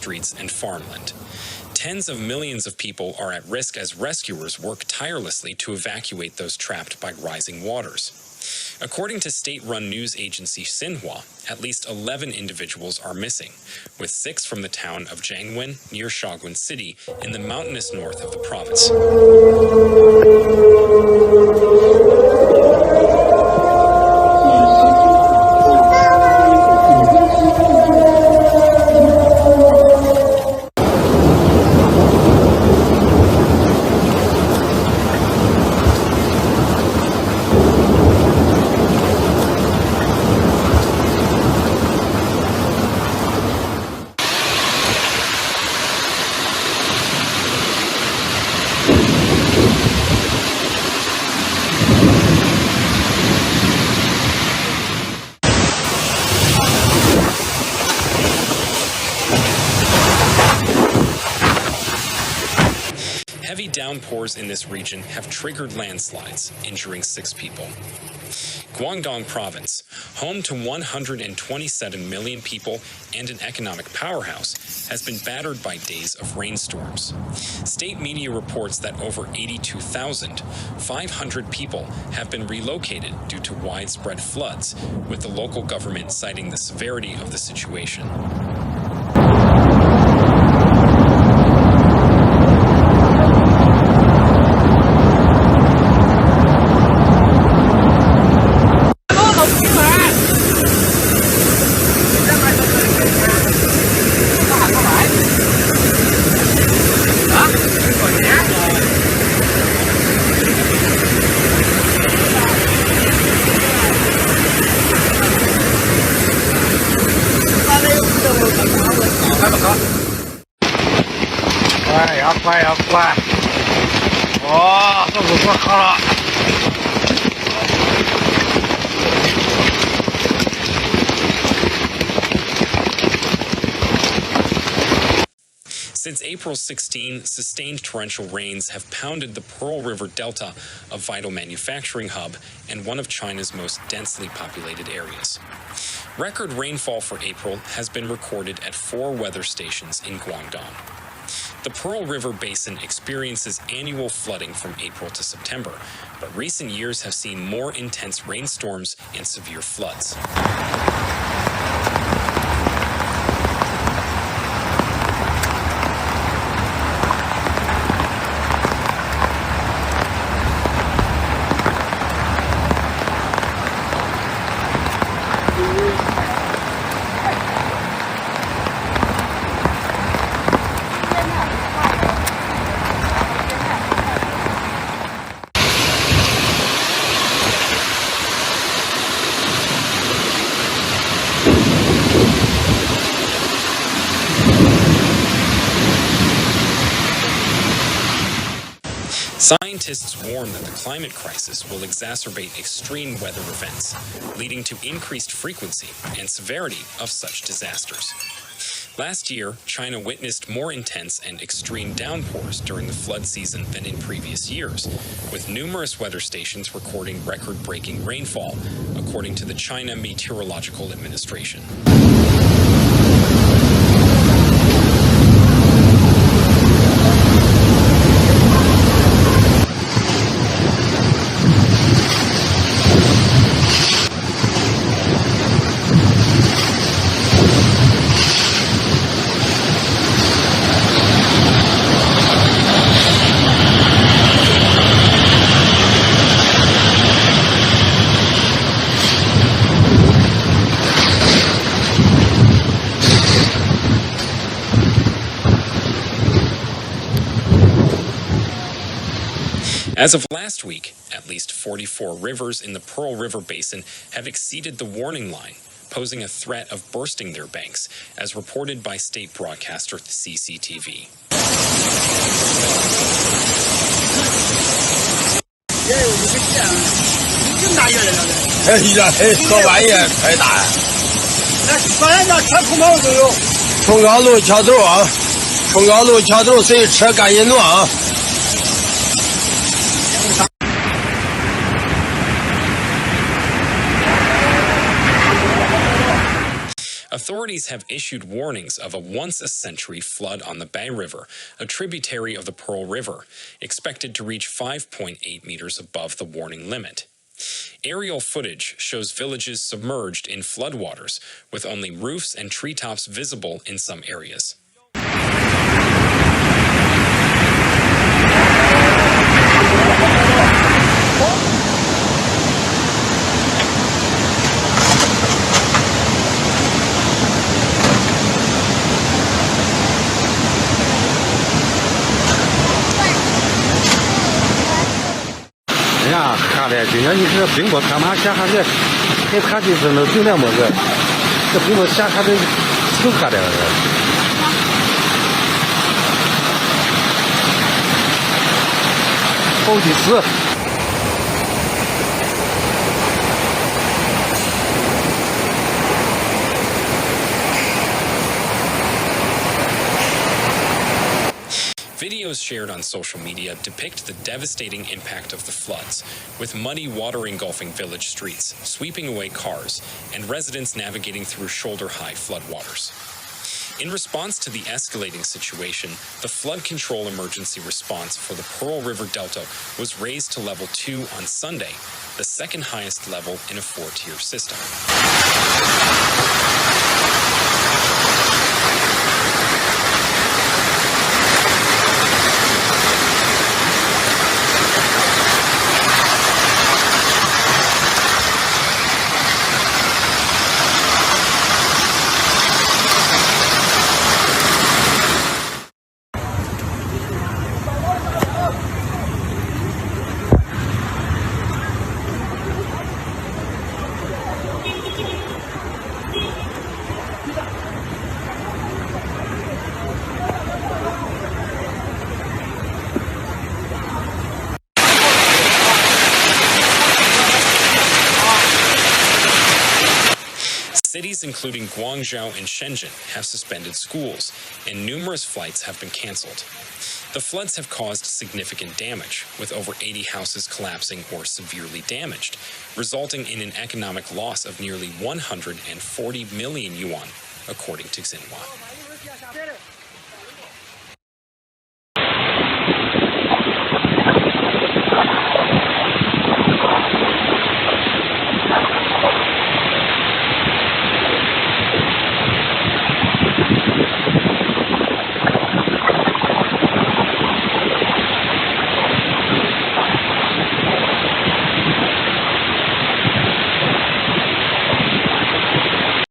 streets and farmland. Tens of millions of people are at risk as rescuers work tirelessly to evacuate those trapped by rising waters. According to state-run news agency Xinhua, at least 11 individuals are missing, with 6 from the town of Jiangwen near Shaoguan City in the mountainous north of the province. Heavy downpours in this region have triggered landslides, injuring 6 people. Guangdong province, home to 127 million people and an economic powerhouse, has been battered by days of rainstorms. State media reports that over 82,500 people have been relocated due to widespread floods, with the local government citing the severity of the situation. Since April 16, sustained torrential rains have pounded the Pearl River Delta, a vital manufacturing hub and one of China's most densely populated areas. Record rainfall for April has been recorded at 4 weather stations in Guangdong. The Pearl River Basin experiences annual flooding from April to September, but recent years have seen more intense rainstorms and severe floods. Scientists warn that the climate crisis will exacerbate extreme weather events, leading to increased frequency and severity of such disasters. Last year, China witnessed more intense and extreme downpours during the flood season than in previous years, with numerous weather stations recording record-breaking rainfall, according to the China Meteorological Administration. As of last week, at least 44 rivers in the Pearl River Basin have exceeded the warning line, posing a threat of bursting their banks, as reported by state broadcaster CCTV. Authorities have issued warnings of a once-a-century flood on the Bai River, a tributary of the Pearl River, expected to reach 5.8 meters above the warning limit. Aerial footage shows villages submerged in floodwaters, with only roofs and treetops visible in some areas. 야,看的，今天你这冰雹看嘛下下去，你看就是那冰凉么子，这冰雹下下的都看的了。好几次。Videos shared on social media depict the devastating impact of the floods, with muddy water engulfing village streets, sweeping away cars, and residents navigating through shoulder-high floodwaters. In response to the escalating situation, the flood control emergency response for the Pearl River Delta was raised to level 2 on Sunday, the second highest level in a 4-tier system. Cities including Guangzhou and Shenzhen have suspended schools, and numerous flights have been canceled. The floods have caused significant damage, with over 80 houses collapsing or severely damaged, resulting in an economic loss of nearly 140 million yuan, according to Xinhua.